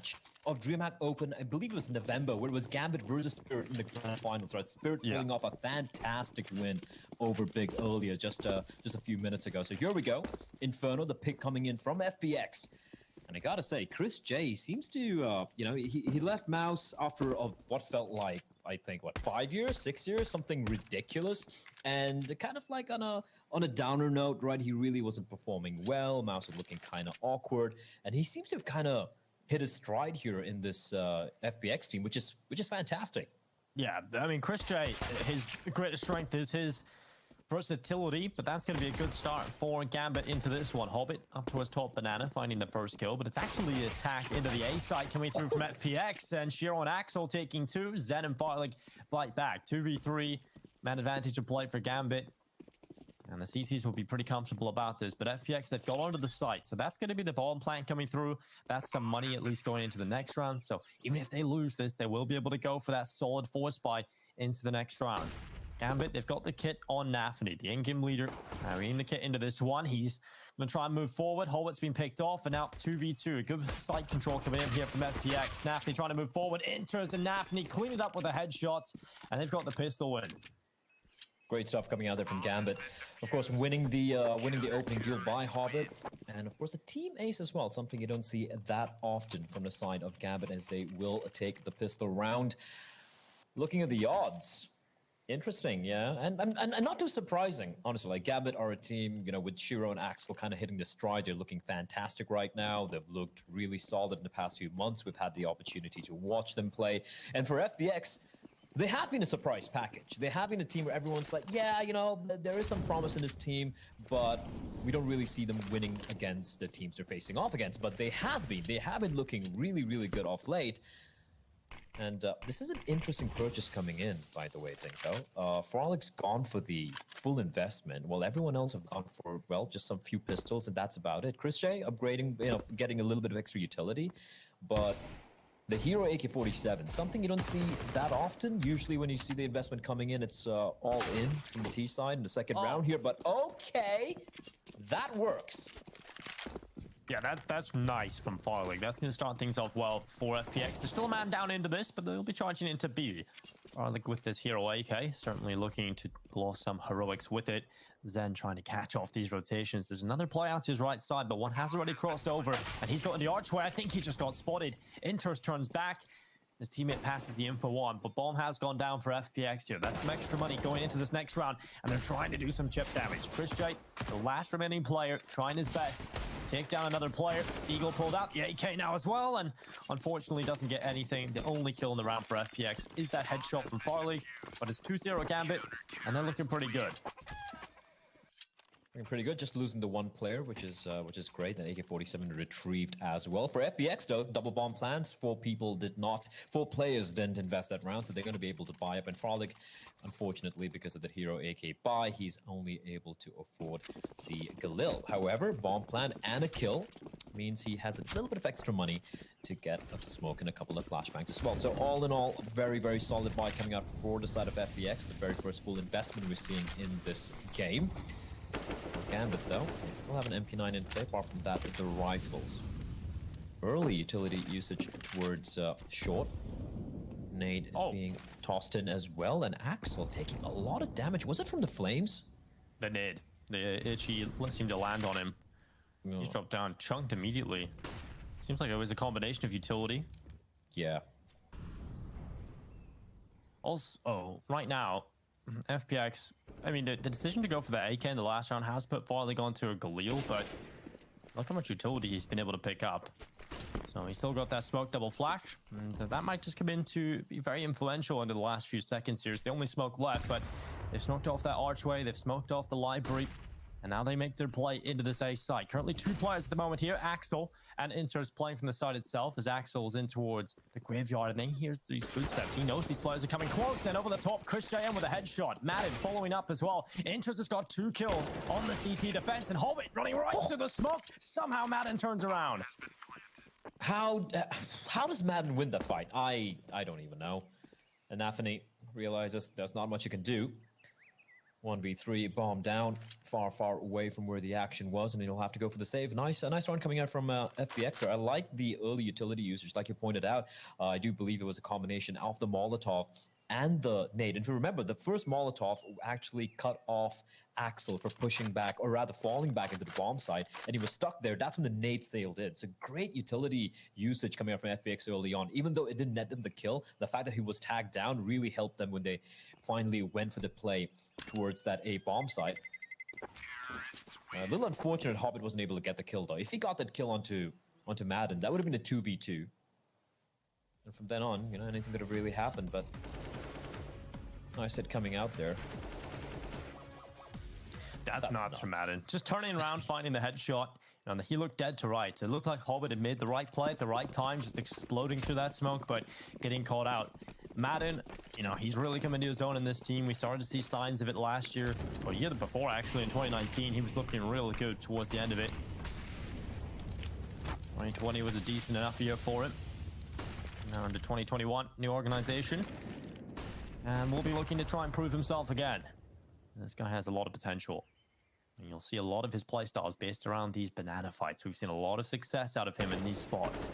match of Dreamhack Open, I believe it was November, where it was Gambit versus Spirit in the grand finals, right? Spirit pulling off a fantastic win over Big earlier, just a few minutes ago. So here we go. Inferno, the pick coming in from FBX. And I gotta say, Chris J seems to, you know, he left Mouse after what felt like, I think, 5 years, 6 years, something ridiculous, and kind of like on a downer note, right? He really wasn't performing well. Mouse was looking kind of awkward, and he seems to have kind of hit his stride here in this FBX team, which is fantastic. Yeah, I mean, Chris J, his greatest strength is his versatility, but that's going to be a good start for Gambit into this one. Hobbit up towards top banana, finding the first kill, but it's actually the attack into the A side coming through from FPX, and Shiro and Axel taking two. Zen and Farlig bite back. 2v3, man advantage of play for Gambit. And the CCs will be pretty comfortable about this, but FPX, they've got onto the site, so that's going to be the bomb plant coming through. That's some money at least going into the next round, so even if they lose this, they will be able to go for that solid force buy into the next round. Gambit, they've got the kit on Nafany, the in-game leader, carrying the kit into this one. He's going to try and move forward. Hobbit's been picked off, and now 2v2. Good side control coming in here from FPX. Nafany trying to move forward, enters, and Nafany clean it up with a headshot, and they've got the pistol win. Great stuff coming out there from Gambit. Of course, winning the opening duel by Hobbit, and of course, a team ace as well. Something you don't see that often from the side of Gambit, as they will take the pistol round. Looking at the odds. Interesting, yeah, and not too surprising, honestly. Like, Gambit are a team, you know, with Shiro and Axel kind of hitting the stride. They're looking fantastic right now. They've looked really solid in the past few months. We've had the opportunity to watch them play. And for FBX, they have been a surprise package. They have been a team where everyone's like, yeah, you know, there is some promise in this team, but we don't really see them winning against the teams they're facing off against. But they have been looking really, really good off late. And this is an interesting purchase coming in, by the way, Dinko. Frolics's gone for the full investment, while everyone else have gone for, well, just some few pistols, and that's about it. Chris J upgrading, you know, getting a little bit of extra utility, but the Hero AK-47, something you don't see that often. Usually when you see the investment coming in, it's all in from the T side in the second round here, but okay, that works. Yeah, that's nice from Farlig. That's going to start things off well for FPX. There's still a man down into this, but they'll be charging into B. Farlig with this Hero AK, certainly looking to pull off some heroics with it. Zen trying to catch off these rotations. There's another play out to his right side, but one has already crossed over, and he's got in the archway. I think he just got spotted. Inters turns back. His teammate passes the info on, but bomb has gone down for FPX here. That's some extra money going into this next round, and they're trying to do some chip damage. Chris J, the last remaining player, trying his best. Take down another player. Eagle pulled out the AK now as well, and unfortunately doesn't get anything. The only kill in the round for FPX is that headshot from Farlig, but it's 2-0 Gambit, and they're looking pretty good. Looking pretty good, just losing the one player, which is great. And AK-47 retrieved as well. For FBX though, double bomb plans. Four players didn't invest that round, so they're going to be able to buy up. And Frolic, unfortunately, because of the Hero AK buy, he's only able to afford the Galil. However, bomb plan and a kill means he has a little bit of extra money to get a smoke and a couple of flashbangs as well. So all in all, very, very solid buy coming out for the side of FBX. The very first full investment we're seeing in this game. Gambit though, they still have an MP9 in play. Apart from that, the rifles. Early utility usage towards short. Nade being tossed in as well, and Axel taking a lot of damage. Was it from the flames? The nade. The itchy seemed to land on him. He's dropped down, chunked immediately. Seems like it was a combination of utility. Yeah. Also, right now, FPX, I mean, the decision to go for the AK in the last round has put Farlig onto a Galil, but look how much utility he's been able to pick up. So he's still got that smoke double flash, and that might just come in to be very influential into the last few seconds here. It's the only smoke left, but they've smoked off that archway, they've smoked off the library, and now they make their play into this A side. Currently 2 players at the moment here, Axel and Inter is playing from the side itself as Axel's in towards the graveyard, and then he hears these footsteps. He knows these players are coming close, and over the top, Chris JM with a headshot. Madden following up as well. Inter's has got 2 kills on the CT defense, and Hobbit running right to the smoke. Somehow Madden turns around. How does Madden win the fight? I don't even know. And Nafany realizes there's not much you can do. 1v3, bomb down, far away from where the action was, and he'll have to go for the save. A nice run coming out from FPX. I like the early utility usage, like you pointed out. I do believe it was a combination of the Molotov and the nade. And if you remember, the first Molotov actually cut off Axel for pushing back, or rather falling back into the bomb site, and he was stuck there. That's when the nade sailed in. So great utility usage coming out from FPX early on. Even though it didn't net them the kill, the fact that he was tagged down really helped them when they finally went for the play towards that A bomb site. A little unfortunate Hobbit wasn't able to get the kill, though. If he got that kill onto Madden, that would have been a 2v2. And from then on, anything could have really happened, but nice hit coming out there. That's nuts from Madden. Just turning around, finding the headshot. And he looked dead to right. It looked like Hobbit had made the right play at the right time, just exploding through that smoke, but getting caught out. Madden, he's really coming to his own in this team. We started to see signs of it last year, or the year before, actually, in 2019. He was looking really good towards the end of it. 2020 was a decent enough year for him. Now into 2021, new organization. And we'll be looking to try and prove himself again. This guy has a lot of potential. And you'll see a lot of his playstyles based around these banana fights. We've seen a lot of success out of him in these spots.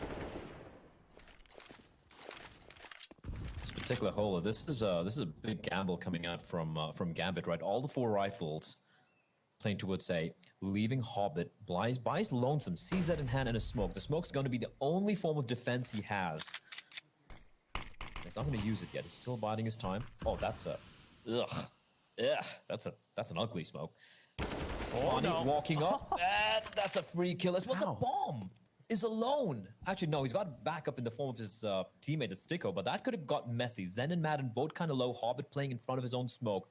This particular hole, this is a big gamble coming out from Gambit, right? All the 4 rifles playing towards A, leaving Hobbit, buys lonesome, CZ in hand and a smoke. The smoke's going to be the only form of defense he has. He's not going to use it yet. He's still biding his time. Oh, that's a... Ugh. Yeah, that's an ugly smoke. Oh, no. Walking up. That's a free kill as well. The bomb is alone. Actually, no, he's got backup in the form of his teammate at Sticko, but that could have got messy. Zen and Madden both kind of low. Hobbit playing in front of his own smoke.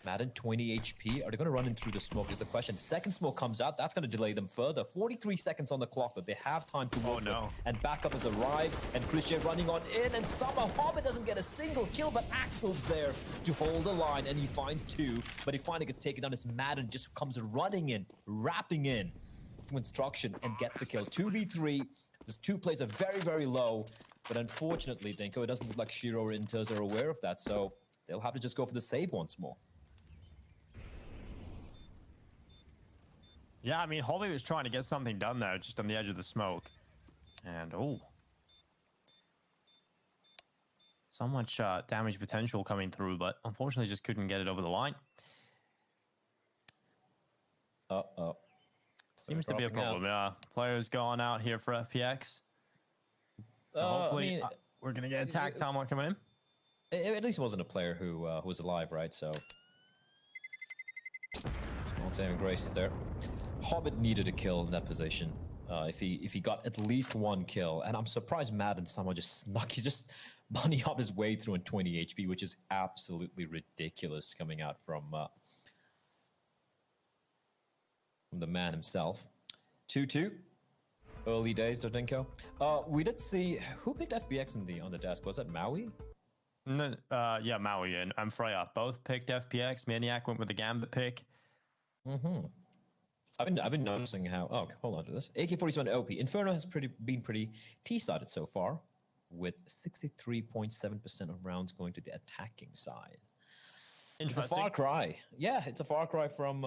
Madden 20 HP. Are they going to run in through the smoke is the question. Second smoke comes out. That's going to delay them further. 43 seconds on the clock, but they have time to work with. And backup has arrived. And Christian running on in. And somehow Hobbit doesn't get a single kill, but Axel's there to hold the line. And he finds 2. But he finally gets taken down as Madden just comes running in, wrapping in to instruction and gets the kill. 2v3. These 2 plays are very, very low. But unfortunately, Dinko, it doesn't look like Shiro or Inters are aware of that. So they'll have to just go for the save once more. Yeah, I mean, Hobbit was trying to get something done there, just on the edge of the smoke. And, so much damage potential coming through, but unfortunately just couldn't get it over the line. Seems to be a problem, yeah. Players going out here for FPX. Hopefully, we're going to get attack time coming in. At least it wasn't a player who was alive, right? So, small saving grace is there. Hobbit needed a kill in that position. If he got at least 1 kill, and I'm surprised Madden somehow just snuck. He just bunny hopped his way through in 20 HP, which is absolutely ridiculous coming out from the man himself. 2-2. Early days, Dodinko. We did see who picked FBX on the desk. Was that Maui? No, yeah, Maui and Freya both picked FPX. Maniac went with the Gambit pick. I've been noticing how... Oh, hold on to this. AK-47 OP. Inferno has been pretty T-sided so far, with 63.7% of rounds going to the attacking side. It's a far cry. Yeah, it's a far cry from,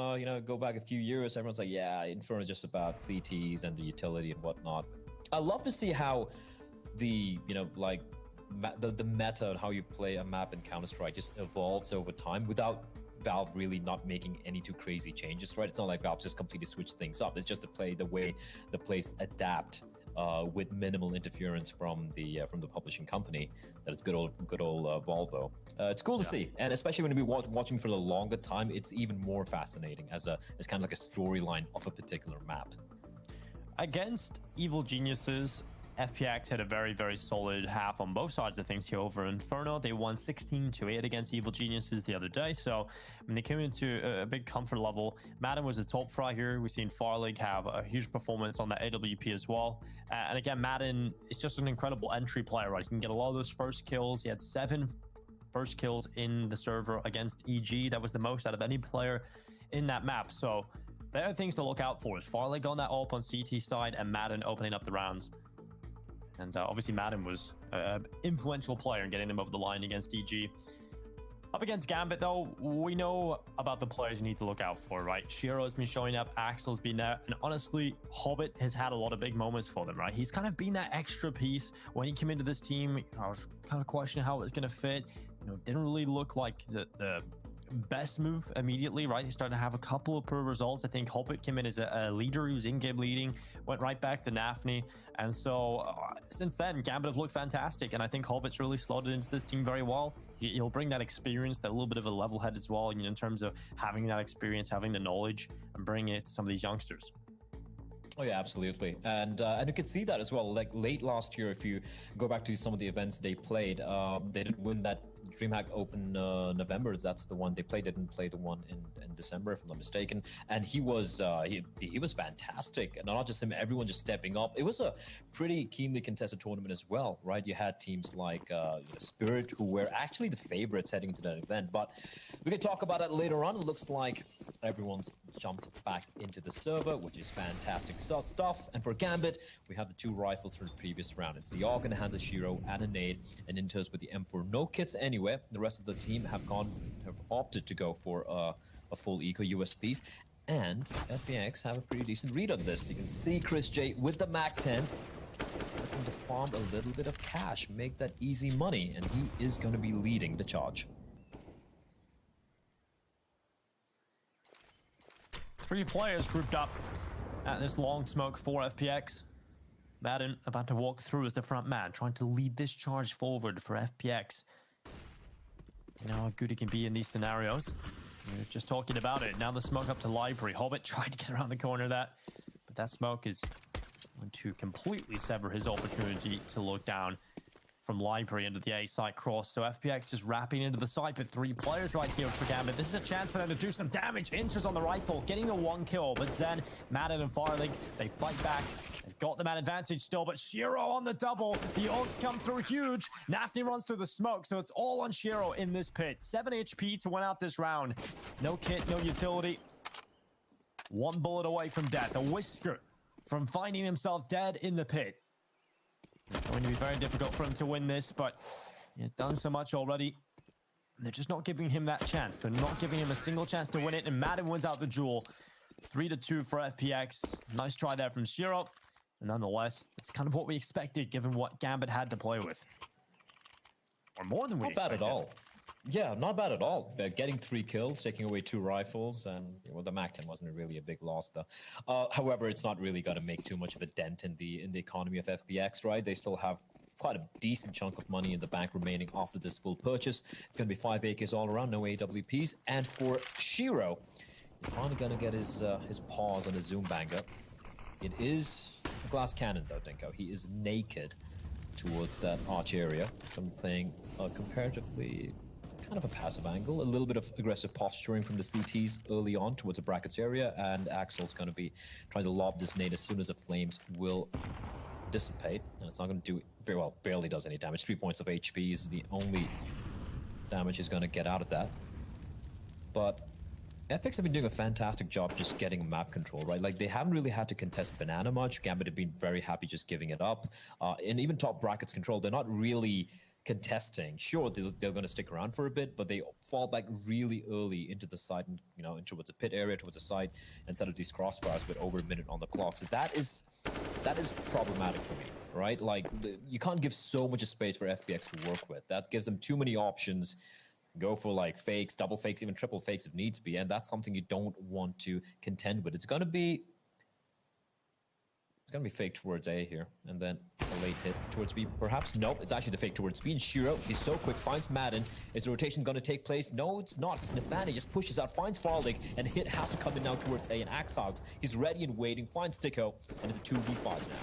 go back a few years. Everyone's like, yeah, Inferno is just about CTs and the utility and whatnot. I love to see how the, the meta and how you play a map in Counter-Strike just evolves over time without Valve really not making any too crazy changes, right? It's not like Valve just completely switched things up. It's just to play the way the plays adapt with minimal interference from the publishing company. That is good old Volvo. It's cool to see, and especially when we watching for the longer time, it's even more fascinating as kind of like a storyline of a particular map. Against Evil Geniuses, FPX had a very, very solid half on both sides of things here over Inferno. They won 16-8 against Evil Geniuses the other day. So, I mean, they came into a big comfort level. Madden was a top fry here. We've seen Farlig have a huge performance on the AWP as well. And again, Madden is just an incredible entry player, right? He can get a lot of those first kills. He had 7 first kills in the server against EG. That was the most out of any player in that map. So, there are things to look out for. Is Farlig on that AWP on CT side and Madden opening up the rounds. And obviously Madden was an influential player in getting them over the line against EG. Up against Gambit, though, we know about the players you need to look out for, right? Shiro's been showing up, Axel's been there, and honestly, Hobbit has had a lot of big moments for them, right? He's kind of been that extra piece. When he came into this team, I was kind of questioning how it was going to fit. Didn't really look like the best move immediately, right? He started to have a couple of poor results. I think Hobbit came in as a leader. He was in-game leading, went right back to Nafni. And so since then, Gambit have looked fantastic. And I think Hobbit's really slotted into this team very well. He'll bring that experience, that little bit of a level head as well, in terms of having that experience, having the knowledge, and bringing it to some of these youngsters. Oh yeah, absolutely, and you could see that as well. Like late last year, if you go back to some of the events they played, they didn't win that Dreamhack Open November. That's the one they played. They didn't play the one in December, if I'm not mistaken. And he was fantastic, and not just him. Everyone just stepping up. It was a pretty keenly contested tournament as well, right? You had teams like Spirit, who were actually the favorites heading into that event. But we can talk about that later on. It looks like everyone's jumped back into the server, which is fantastic stuff. And for Gambit, we have the 2 rifles from the previous round. It's the AUG and a Hanzo Shiro and a nade, and Inters with the M4. No kits anywhere. The rest of the team have opted to go for a full eco USPs, and FPX have a pretty decent read on this. You can see Chris J with the MAC-10 looking to farm a little bit of cash, make that easy money, and he is going to be leading the charge. 3 players grouped up at this long smoke for FPX. Madden about to walk through as the front man, trying to lead this charge forward for FPX. You know how good he can be in these scenarios. We were just talking about it. Now the smoke up to library. Hobbit tried to get around the corner of that, but that smoke is going to completely sever his opportunity to look down from library into the A site cross. So FPX just wrapping into the site, but 3 players right here for Gambit. This is a chance for them to do some damage. Inters on the rifle, getting the 1 kill, but Zen, Madden, and Farling, they fight back. They've got the man advantage still, but Shiro on the double. The AUGs come through huge. Nafni runs through the smoke, so it's all on Shiro in this pit. 7 HP to win out this round. No kit, no utility. 1 bullet away from death. A whisker from finding himself dead in the pit. It's going to be very difficult for him to win this, but he's done so much already. They're just not giving him that chance. They're not giving him a single chance to win it, and Madden wins out the duel. 3-2 for FPX. Nice try there from Shiro. And nonetheless, it's kind of what we expected, given what Gambit had to play with. Or more than we expected. Not bad at all. Yeah, not bad at all. Getting 3 kills, taking away 2 rifles, and the MAC-10 wasn't really a big loss, though. However, it's not really going to make too much of a dent in the economy of FPX, right? They still have quite a decent chunk of money in the bank remaining after this full purchase. It's going to be 5 AKs all around, no AWPs. And for Shiro, he's finally going to get his paws on the Zoom banger. It is a glass cannon, though, Dinko. He is naked towards that arch area. He's going to be playing comparatively kind of a passive angle, a little bit of aggressive posturing from the CTs early on towards the brackets area, and Axel's going to be trying to lob this nade as soon as the flames will dissipate. And it's not going to do very well, barely does any damage. 3 points of HP is the only damage he's going to get out of that. But FX have been doing a fantastic job just getting map control, right? Like, they haven't really had to contest Banana much. Gambit have been very happy just giving it up. And even top brackets control, they're not really contesting. Sure, they're going to stick around for a bit, but they fall back really early into the side, and towards the pit area, towards the side, instead of these crossfires with over a minute on the clock. So that is problematic for me, right? Like, you can't give so much space for FPX to work with. That gives them too many options. Go for like fakes, double fakes, even triple fakes if needs be, and that's something you don't want to contend with. It's gonna be fake towards A here, and then a late hit towards B. Perhaps nope, it's actually the fake towards B. And Shiro, he's so quick, finds Madden. Is the rotation gonna take place? No, it's not, because Nafani just pushes out, finds Farlig, and hit has to come in now towards A. And Axiles, he's ready and waiting, finds Sticko, and it's a 2v5 now.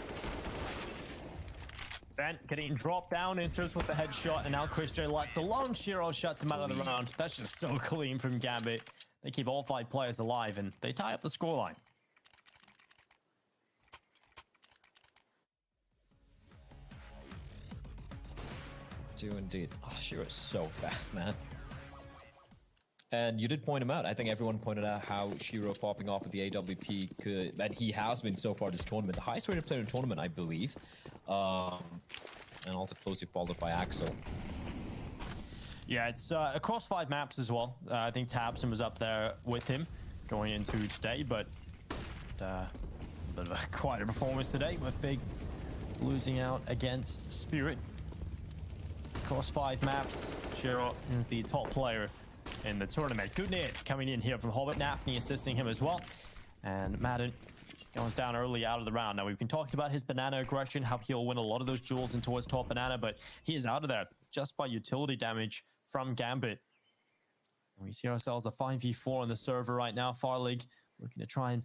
Zen getting dropped down, Inters with the headshot, and now Chris J left alone. Shiro shuts him out of the round. That's just so clean from Gambit. They keep all 5 players alive, and they tie up the scoreline. Do indeed. Oh, Shiro's so fast, man. And you did point him out. I think everyone pointed out how Shiro popping off with the AWP could, and he has been so far this tournament. The highest rated player in the tournament, I believe. And also closely followed by Axel. Yeah, it's across 5 maps as well. I think Tabson was up there with him going into today, but a bit of a quieter performance today with Big losing out against Spirit. Across 5 maps, Shiro is the top player in the tournament. Good nade coming in here from Hobbit. Nafni assisting him as well. And Madden goes down early out of the round. Now, we've been talking about his banana aggression, how he'll win a lot of those duels in towards top banana, but he is out of there just by utility damage from Gambit. And we see ourselves a 5v4 on the server right now. Farlig looking to try and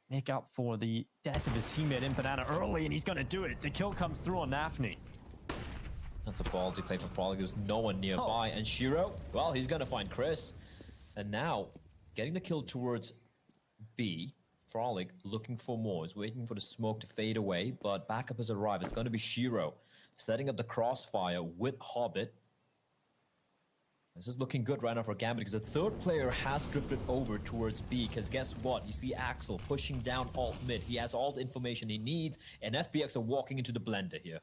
make up for the death of his teammate in banana early, and he's going to do it. The kill comes through on Nafni. That's a ballsy play from Farlig. There's no one nearby. And Shiro, well, he's going to find Chris. And now, getting the kill towards B. Farlig looking for more. He's waiting for the smoke to fade away, but backup has arrived. It's going to be Shiro setting up the crossfire with Hobbit. This is looking good right now for Gambit because the third player has drifted over towards B. Because guess what? You see Axel pushing down alt mid. He has all the information he needs, and FBX are walking into the blender here.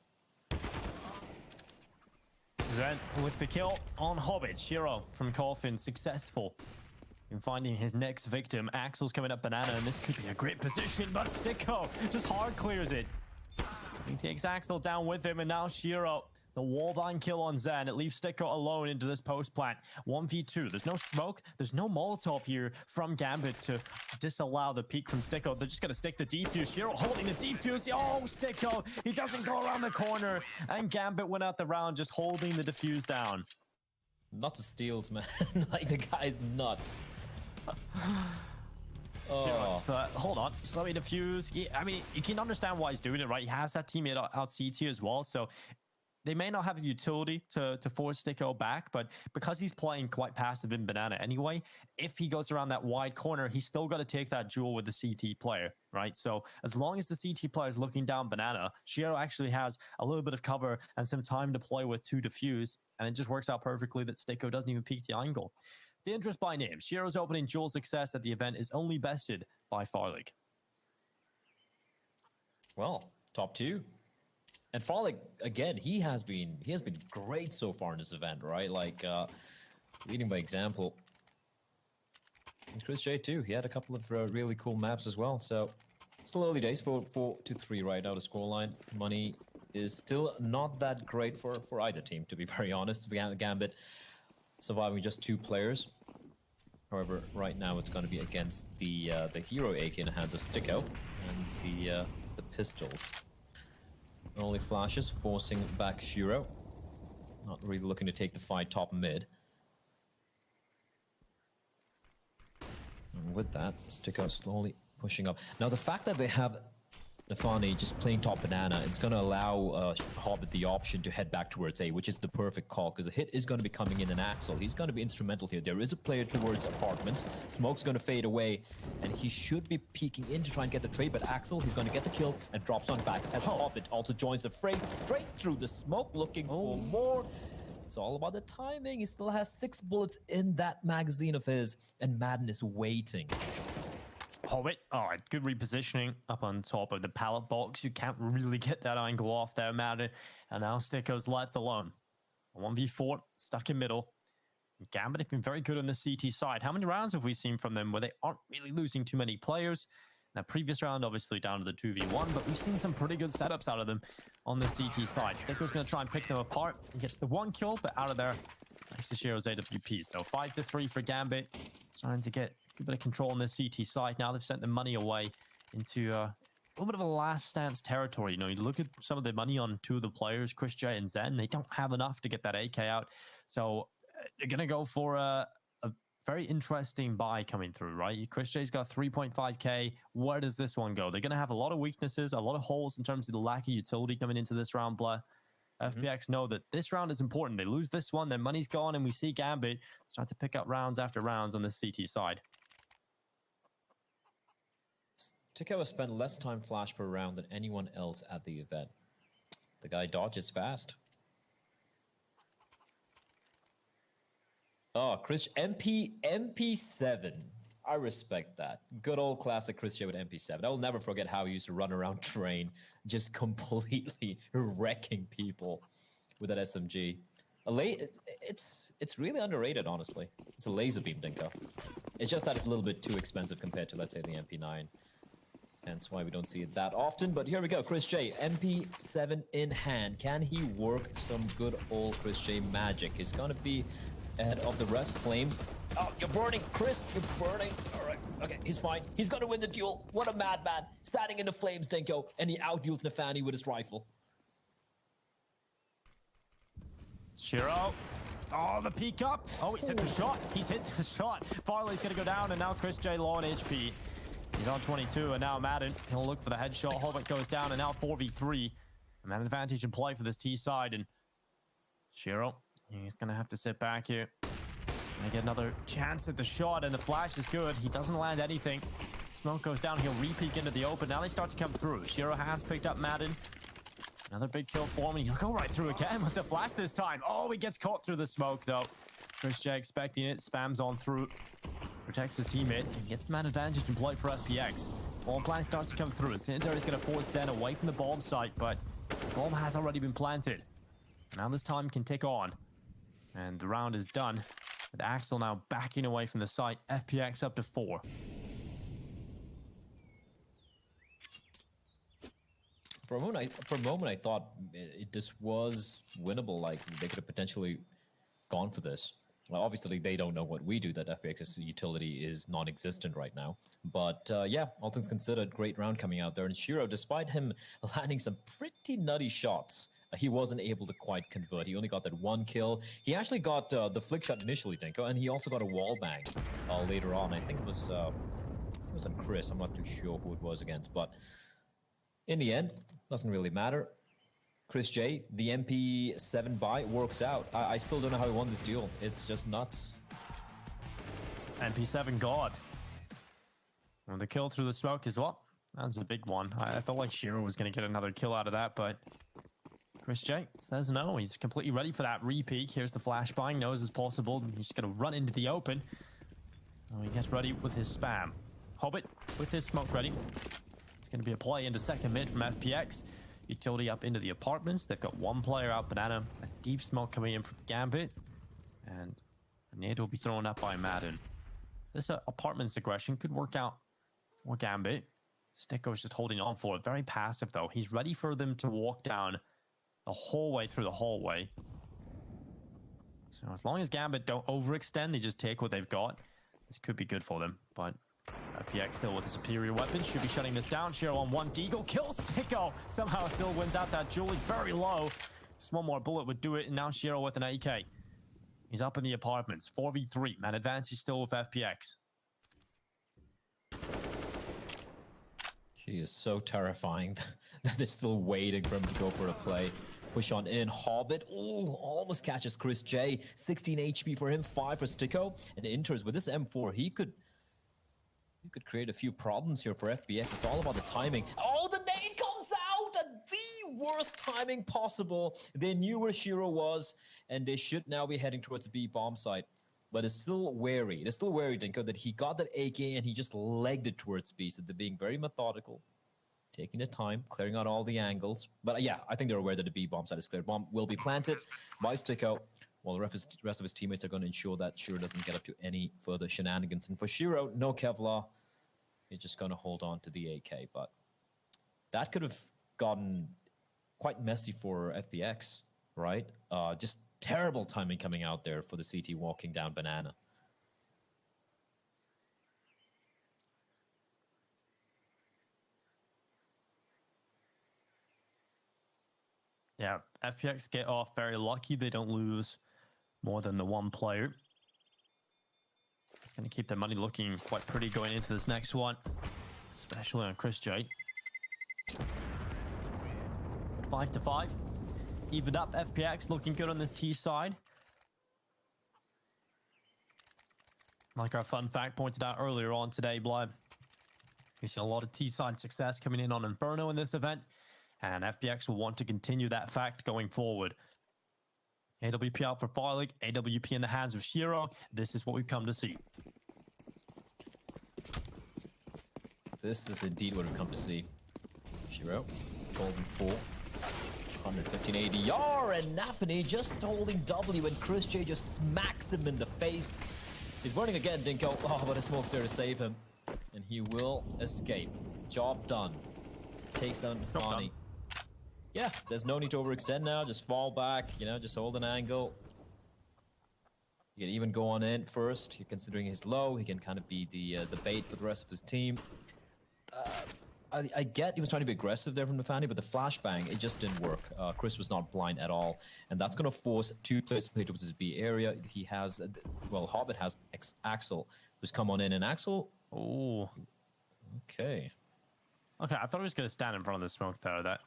Zen with the kill on Hobbit. Shiro from Coffin successful in finding his next victim. Axel's coming up banana, and this could be a great position, but Sticko just hard clears it. He takes Axel down with him, and now Shiro, the wallbang kill on Zen. It leaves Sticko alone into this post plant. 1v2. There's no smoke. There's no Molotov here from Gambit to disallow the peek from Sticko. They're just going to stick the defuse. Shiro holding the defuse. Oh, Sticko. He doesn't go around the corner. And Gambit went out the round just holding the defuse down. Not the steals, man. Like, the guy's nuts. Oh. Hold on, slowly defuse. Yeah, I mean, you can understand why he's doing it, right? He has that teammate out CT as well, so they may not have a utility to force Sticko back, but because he's playing quite passive in banana anyway, if he goes around that wide corner, he's still got to take that duel with the CT player, right? So as long as the CT player is looking down banana, Shiro actually has a little bit of cover and some time to play with to defuse, and it just works out perfectly that Sticko doesn't even peek the angle. Dangerous by name. Shiro's opening duel success at the event is only bested by Farlig. Well, top 2. And Farlig, again, he has been great so far in this event, right? Like, leading by example. And Chris J too. He had a couple of really cool maps as well. So, still early days for 4-3 right now. The scoreline money is still not that great for either team, to be very honest. Gambit surviving just 2 players. However, right now it's going to be against the hero AK in the hands of Sticko and the pistols. Only flashes forcing back Shiro. Not really looking to take the fight top mid. And with that, Sticko slowly pushing up. Now the fact that they have Nafani just playing top banana, it's going to allow Hobbit the option to head back towards A, which is the perfect call, because the hit is going to be coming in, and Axel, he's going to be instrumental here. There is a player towards apartments. Smoke's going to fade away, and he should be peeking in to try and get the trade, but Axel, he's going to get the kill and drops on back as Hobbit also joins the fray straight through the smoke, looking for more. It's all about the timing. He still has 6 bullets in that magazine of his, and Madden is waiting. Hobbit, all right, good repositioning up on top of the pallet box. You can't really get that angle off there, Madden. And now Sticko's left alone. 1v4, stuck in middle. Gambit have been very good on the CT side. How many rounds have we seen from them where they aren't really losing too many players? Now, previous round, obviously down to the 2v1, but we've seen some pretty good setups out of them on the CT side. Sticko's going to try and pick them apart. He gets the 1 kill, but out of there, thanks to Shiro's AWP. So 5-3 for Gambit. Starting to get a good bit of control on the CT side. Now they've sent the money away into a little bit of a last stance territory. You know, you look at some of the money on 2 of the players, Chris J and Zen, they don't have enough to get that AK out. So they're going to go for a very interesting buy coming through, right? Chris J's got 3.5k. Where does this one go? They're going to have a lot of weaknesses, a lot of holes in terms of the lack of utility coming into this round, Blah. FBX know that this round is important. They lose this one, their money's gone, and we see Gambit start to pick up rounds after rounds on the CT side. Sticko has spent less time flash per round than anyone else at the event. The guy dodges fast. Oh, Chris, MP7. I respect that. Good old classic Chris J with MP7. I will never forget how he used to run around terrain, just completely wrecking people with that SMG. It's really underrated, honestly. It's a laser beam, Dinko. It's just that it's a little bit too expensive compared to, let's say, the MP9. Hence why we don't see it that often. But here we go, Chris J, MP7 in hand. Can he work some good old Chris J magic? He's gonna be ahead of the rest. Flames. Oh, you're burning, Chris. You're burning. All right. Okay, he's fine. He's gonna win the duel. What a madman. Standing in the flames, Dinko, and he outduels Nafani with his rifle. Shiro. Oh, the peek up. Oh, he's hit the shot. He's hit the shot. Farley's going to go down, and now Chris J low on HP. He's on 22, and now Madden. He'll look for the headshot. Hobbit goes down, and now 4v3. Man advantage in play for this T side, and Shiro, he's going to have to sit back here. Gonna get another chance at the shot, and the flash is good. He doesn't land anything. Smoke goes down. He'll re-peek into the open. Now they start to come through. Shiro has picked up Madden. Another big kill for him, and he'll go right through again with the flash this time. Oh, he gets caught through the smoke, though. Chris J expecting it, spams on through. Protects his teammate, and gets the man advantage in play for FPX. Bomb plan starts to come through. Sanitary is going to force Sten away from the bomb site, but the bomb has already been planted. Now this time can tick on. And the round is done, with Axel now backing away from the site. FPX up to 4. For a moment, I thought this was winnable. Like, they could have potentially gone for this. Well, obviously, they don't know what we do, that FPX's utility is non-existent right now. But, yeah, all things considered, great round coming out there. And Shiro, despite him landing some pretty nutty shots, he wasn't able to quite convert. He only got that 1 kill. He actually got the flick shot initially, Dinko, and he also got a wall bang later on. I think it was on Chris. I'm not too sure who it was against, but in the end, doesn't really matter. Chris J, the MP7 buy works out. I still don't know how he won this duel. It's just nuts. MP7 God. And the kill through the smoke as well. That was a big one. I felt like Shiro was going to get another kill out of that, but Chris J says no. He's completely ready for that re-peek. Here's the flashbang. Knows it's possible. He's just going to run into the open. Oh, he gets ready with his spam. Hobbit with his smoke ready. It's going to be a play into second mid from FPX. Utility up into the apartments. They've got 1 player out, Banana. A deep smoke coming in from Gambit. And a nade will be thrown up by Madden. This apartments aggression could work out for Gambit. Sticko's just holding on for it. Very passive, though. He's ready for them to walk down the whole way through the hallway. So as long as Gambit don't overextend, they just take what they've got. This could be good for them, but FPX still with a superior weapon. Should be shutting this down. Shiro on 1. Deagle kills Sticko. Somehow still wins out that duel. He's very low. Just 1 more bullet would do it. And now Shiro with an AK. He's up in the apartments. 4v3. Man advantage still with FPX. He is so terrifying that they're still waiting for him to go for a play. Push on in. Hobbit almost catches Chris J. 16 HP for him, 5 for Sticko. And enters with this M4. He could create a few problems here for FBX. It's all about the timing. Oh, the nade comes out at the worst timing possible. They knew where Shiro was, and they should now be heading towards the B bomb site. But it's still wary. They're still wary, Dinko, that he got that AK and he just legged it towards B. So they're being very methodical, taking the time, clearing out all the angles. But yeah, I think they're aware that the B bomb site is cleared. Bomb will be planted by Sticko, while the rest of his teammates are going to ensure that Shiro doesn't get up to any further shenanigans. And for Shiro, no Kevlar. He's just going to hold on to the AK. But that could have gotten quite messy for FPX, right? Just terrible timing coming out there for the CT walking down Banana. Yeah, FPX get off very lucky. They don't lose more than the 1 player. It's going to keep their money looking quite pretty going into this next one, especially on Chris J. 5-5. Evened up. FPX looking good on this T side. Like our fun fact pointed out earlier on today, Blood. We've seen a lot of T side success coming in on Inferno in this event, and FPX will want to continue that fact going forward. AWP out for Farlig, AWP in the hands of Shiro. This is what we've come to see. This is indeed what we've come to see. Shiro, golden 4. 115 ADR, and Nafany just holding W, and Chris J just smacks him in the face. He's burning again, Dinko. Oh, but a smoke's there to save him. And he will escape. Job done. Takes down Nafany. Yeah, there's no need to overextend now. Just fall back, you know, just hold an angle. You can even go on in first. You're considering he's low. He can kind of be the bait for the rest of his team. I get he was trying to be aggressive there from Nafany, but the flashbang, it just didn't work. Chris was not blind at all. And that's going to force two players to play towards his B area. He has, well, Hobbit has Axel, who's come on in. And Axel... Oh. Okay. Okay, I thought he was going to stand in front of the smoke there. That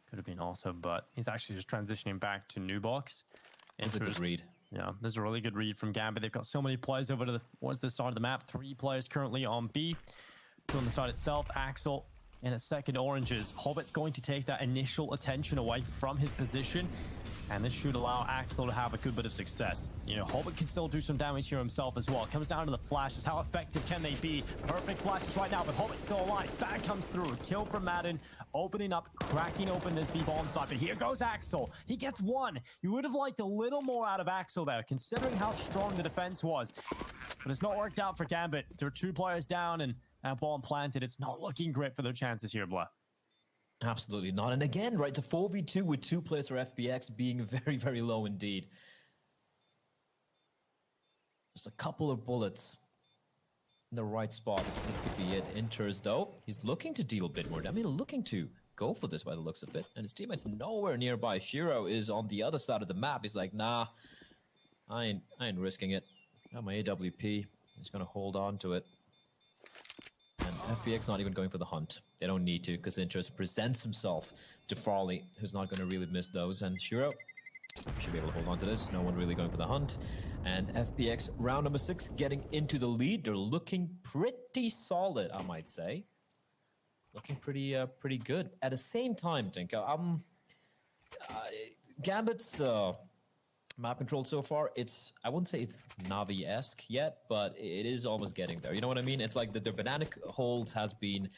could have been awesome, but he's actually just transitioning back to new box. This is a good read. Yeah, this is a really good read from Gambit. They've got so many players over to towards this side of the map. 3 players currently on B. 2 on the side itself. Axel in a second oranges. Hobbit's going to take that initial attention away from his position, and this should allow Axel to have a good bit of success. You know, Hobbit can still do some damage here himself as well. It comes down to the flashes. How effective can they be? Perfect flashes right now, but Hobbit's still alive. Stag comes through. Kill from Madden. Opening up, cracking open this B-bomb side. But here goes Axel. He gets 1. You would have liked a little more out of Axel there, considering how strong the defense was. But it's not worked out for Gambit. There are 2 players down and a bomb planted. It's not looking great for their chances here, Blah. Absolutely not. And again, right, the 4v2 with 2 players for FBX being very, very low indeed. Just a couple of bullets in the right spot. It could be it. Enters, though. He's looking to deal a bit more. I mean, looking to go for this by the looks of it. And his teammate's nowhere nearby. Shiro is on the other side of the map. He's like, nah, I ain't risking it. Got my AWP. He's going to hold on to it. And FBX not even going for the hunt. They don't need to, because Interest presents himself to Farley, who's not going to really miss those. And Shiro should be able to hold on to this. No one really going for the hunt. And FBX, round number 6, getting into the lead. They're looking pretty solid, I might say. Looking pretty good. At the same time, Tinka, Gambit's map control so far, I wouldn't say it's Navi-esque yet, but it is almost getting there. You know what I mean? It's like their banana holds has been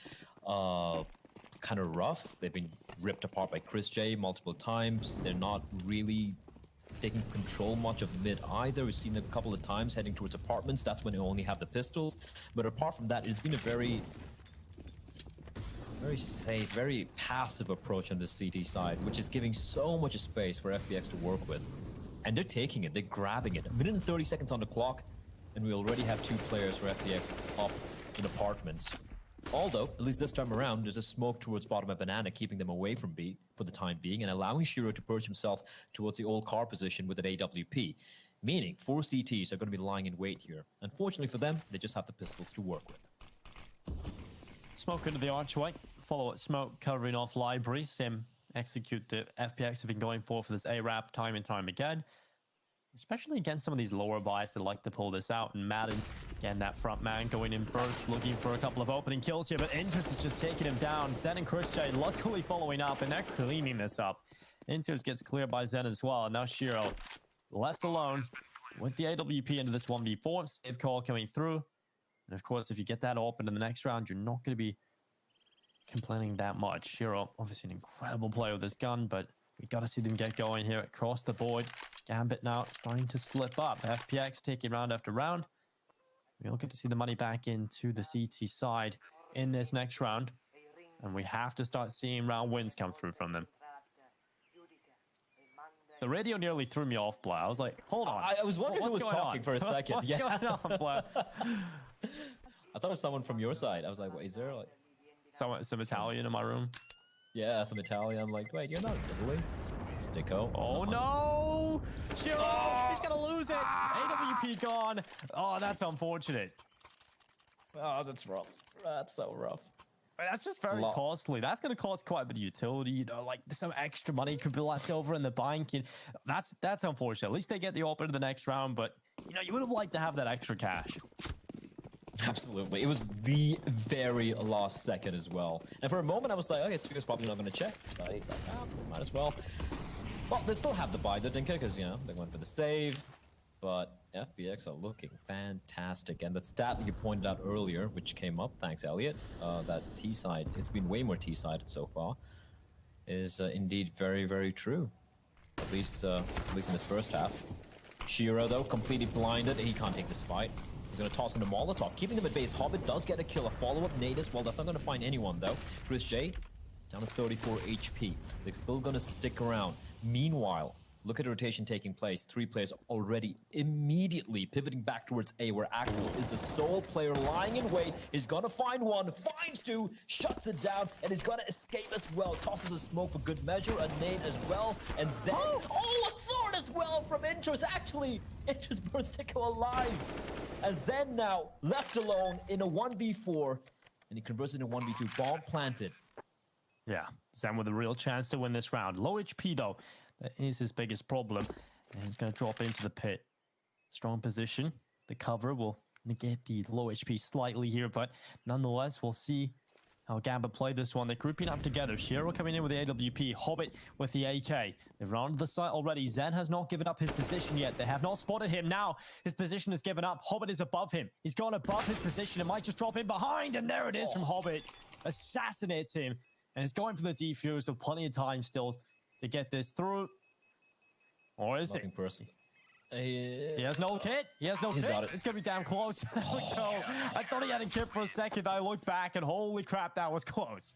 kind of rough. They've been ripped apart by Chris J multiple times. They're not really taking control much of mid either. We've seen a couple of times heading towards apartments. That's when they only have the pistols. But apart from that, it's been a very safe, very passive approach on the CT side, which is giving so much space for FBX to work with. And they're taking it, they're grabbing it. 1 minute and 30 seconds on the clock, and we already have 2 players for FBX up in apartments. Although, at least this time around, there's a smoke towards bottom of banana, keeping them away from B for the time being, and allowing Shiro to perch himself towards the old car position with an AWP. Meaning, 4 CTs are going to be lying in wait here. Unfortunately for them, they just have the pistols to work with. Smoke into the archway. Follow it, smoke covering off library. Same execute the FPX have been going for this A-Rap time and time again. Especially against some of these lower buys that like to pull this out. And Madden, again, that front man going in first, looking for a couple of opening kills here, but Interest is just taking him down. Zen and Chris J luckily following up, and they're cleaning this up. Interest gets cleared by Zen as well. Now Shiro left alone with the AWP into this 1v4. Save call coming through. And of course, if you get that open in the next round, you're not going to be complaining that much. Shiro, obviously an incredible player with this gun, but we got to see them get going here across the board. Gambit now starting to slip up. FPX taking round after round. We'll get to see the money back into the CT side in this next round. And we have to start seeing round wins come through from them. The radio nearly threw me off, Blah. I was like, hold on. I was wondering who was talking for a second. What's going on, Blah? I thought it was someone from your side. I was like, wait, is there like... Some Italian in my room? Yeah, some Italian. I'm like, wait, you're not Italy. Sticko. Oh no! Shiro! Oh! He's gonna lose it! AWP gone. Oh, that's unfortunate. Oh, that's rough. That's so rough. That's just very costly. That's gonna cost quite a bit of utility. You know, like some extra money could be left over in the bank. That's unfortunate. At least they get the open in the next round, but you know, you would have liked to have that extra cash. Absolutely. It was the very last second as well. And for a moment, I was like, okay, Stuka's probably not going to check. But he's like, oh, might as well. Well, they still have the buy, the Dinka, because, you know, they went for the save. But FBX are looking fantastic. And the stat that you pointed out earlier, which came up, thanks, Elliot, that T-side, it's been way more T-sided so far. is indeed very, very true. At least in his first half. Shiro, though, completely blinded. He can't take this fight. He's going to toss in the Molotov, keeping them at base. Hobbit does get a kill, a follow-up nade as well. That's not going to find anyone, though. Chris J, down to 34 HP. They're still going to stick around. Meanwhile, look at the rotation taking place. 3 players already immediately pivoting back towards A, where Axel is the sole player lying in wait. He's going to find one, finds 2, shuts it down, and he's going to escape as well. Tosses a smoke for good measure, a nade as well, and Zen. Oh, a sword as well from Intros. Actually, Intros burns Tico alive. As Zen now left alone in a 1v4, and he converts it into 1v2. Bomb planted. Yeah, Zen with a real chance to win this round. Low HP though, that is his biggest problem. And he's going to drop into the pit. Strong position. The cover will negate the low HP slightly here, but nonetheless, we'll see how Gambit play this one. They're grouping up together. Shiro coming in with the AWP, Hobbit with the AK. They've rounded the site already. Zen has not given up his position yet. They have not spotted him. Now his position is given up. Hobbit is above him. He's gone above his position. It might just drop in behind, and there it is from Hobbit. Assassinates him, and he's going for the defuse with plenty of time still to get this through. Or is Nothing it? personal. He has no kit. He has no He's kit. got it. It's going to be damn close. There we go. I thought he had a kit for a second. I looked back and holy crap, that was close.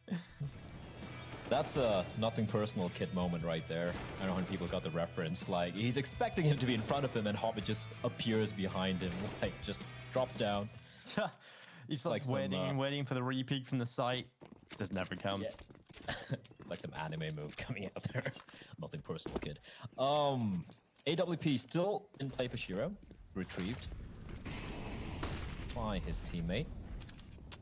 That's a nothing personal kid moment right there. I don't know when people got the reference. Like, he's expecting him to be in front of him and Hobbit just appears behind him. Like, just drops down. He's like waiting and waiting for the re-peek from the site. Just never comes. Yeah. Like some anime move coming out there. Nothing personal, kid. AWP still in play for Shiro. Retrieved by his teammate.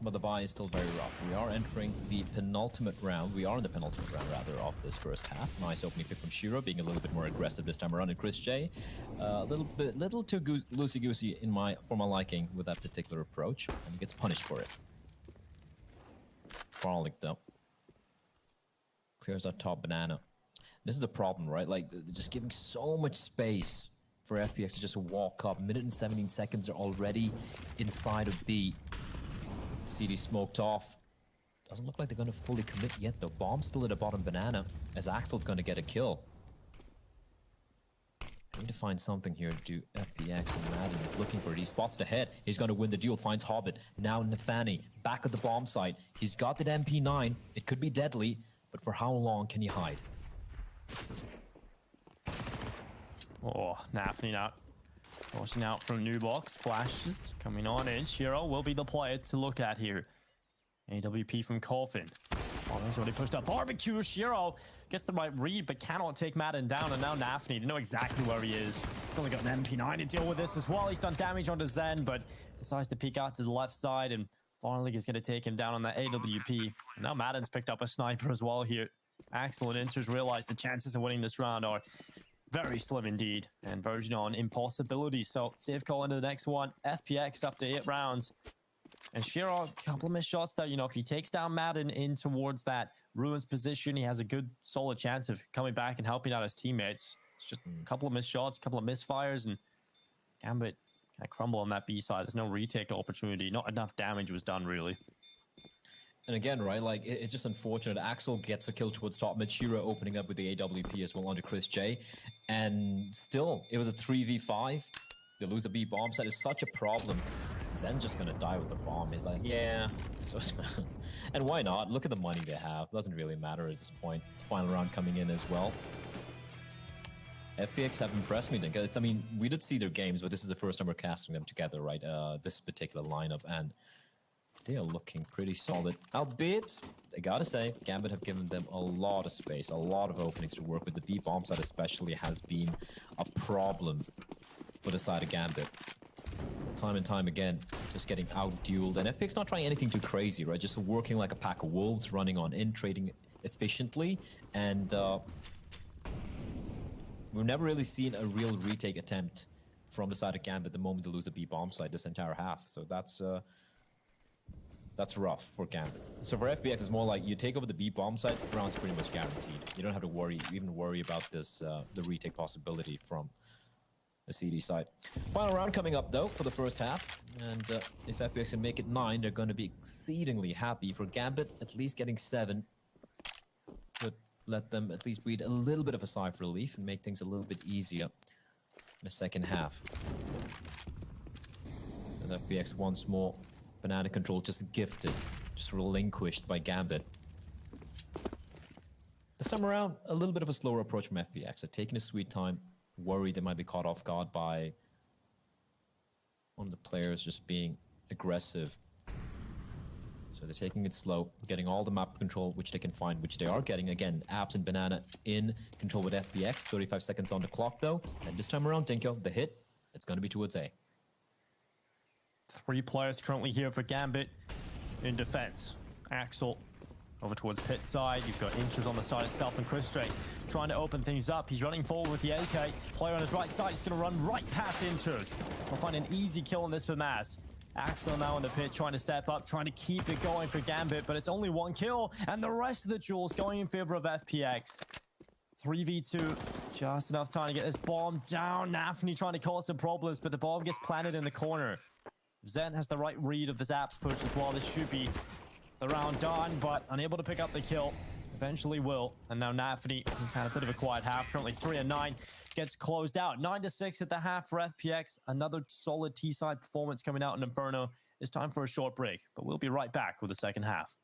But the buy is still very rough. We are entering the penultimate round. We are in the penultimate round, rather, of this first half. Nice opening pick from Shiro, being a little bit more aggressive this time around. And Chris J, a little too loosey-goosey for my liking with that particular approach, and gets punished for it. Farlick, though, clears that top banana. This is a problem, right? Like, they're just giving so much space for FPX to just walk up. Minute and 17 seconds are already inside of B. CD smoked off. Doesn't look like they're going to fully commit yet, though. Bomb's still at the bottom banana, as Axel's going to get a kill. They need to find something here to do. FPX and Madden is looking for it. He spots the head. He's going to win the duel. Finds Hobbit. Now Nafani, back at the bomb site. He's got that MP9. It could be deadly, but for how long can he hide? Oh, Nafani out. Forcing out from new box. Flashes coming on in. Shiro will be the player to look at here. AWP from Coffin. Oh, he's already pushed up. Barbecue. Shiro gets the right read, but cannot take Madden down. And now Nafani, they know exactly where he is. He's only got an MP9 to deal with this as well. He's done damage onto Zen, but decides to peek out to the left side. And Farley is going to take him down on that AWP. And now Madden's picked up a sniper as well here. Axel and Inters realize the chances of winning this round are very slim indeed, and verging on impossibility. So safe call into the next one. FPX up to 8 rounds, and Shiro, a couple of missed shots there. You know, if he takes down Madden in towards that Ruins position, he has a good solid chance of coming back and helping out his teammates. It's just a couple of missed shots, a couple of misfires, and Gambit kind of crumble on that B side. There's no retake opportunity. Not enough damage was done really. And again, right, like, it's just unfortunate. Axel gets a kill towards top mid. Shiro opening up with the AWP as well onto Chris J. And still, it was a 3v5. They lose a B bomb set. Is such a problem. Zen just going to die with the bomb. He's like, yeah. So, and why not? Look at the money they have. Doesn't really matter at this point. Final round coming in as well. FPX have impressed me. I mean, we did see their games, but this is the first time we're casting them together, right? This particular lineup. And they are looking pretty solid, albeit, I gotta say, Gambit have given them a lot of space, a lot of openings to work with. The B bomb side especially has been a problem for the side of Gambit. Time and time again, just getting out-dueled. And FPX not trying anything too crazy, right? Just working like a pack of wolves, running on in, trading efficiently. And we've never really seen a real retake attempt from the side of Gambit the moment they lose a B bomb side this entire half. So that's rough for Gambit. So for FPX, it's more like you take over the B bomb site, round's pretty much guaranteed. You don't have to even worry about this, the retake possibility from the CD side. Final round coming up though for the first half, and if FPX can make it 9, they're going to be exceedingly happy. For Gambit, at least getting 7 would let them at least breathe a little bit of a sigh of relief and make things a little bit easier in the second half. As FPX once more, banana control just gifted, just relinquished by Gambit. This time around, a little bit of a slower approach from FPX. They're taking a sweet time, worried they might be caught off guard by one of the players just being aggressive. So they're taking it slow, getting all the map control which they can find, which they are getting. Again, Abs and Banana in control with FPX. 35 seconds on the clock though. And this time around, Dinko, the hit, it's going to be towards A. 3 players currently here for Gambit in defense. Axel over towards pit side. You've got Inches on the side itself, and Chris Straight trying to open things up. He's running forward with the AK. Player on his right side is going to run right past Inters. We'll find an easy kill on this for Maz. Axel now in the pit trying to step up, trying to keep it going for Gambit, but it's only 1 kill, and the rest of the duels going in favor of FPX. 3v2, just enough time to get this bomb down. Nafni trying to cause some problems, but the bomb gets planted in the corner. Zen has the right read of this Apps push as well. This should be the round done, but unable to pick up the kill. Eventually will. And now Nafni, who's had a bit of a quiet half, currently 3-9, gets closed out. 9-6 at the half for FPX. Another solid T-side performance coming out in Inferno. It's time for a short break, but we'll be right back with the second half.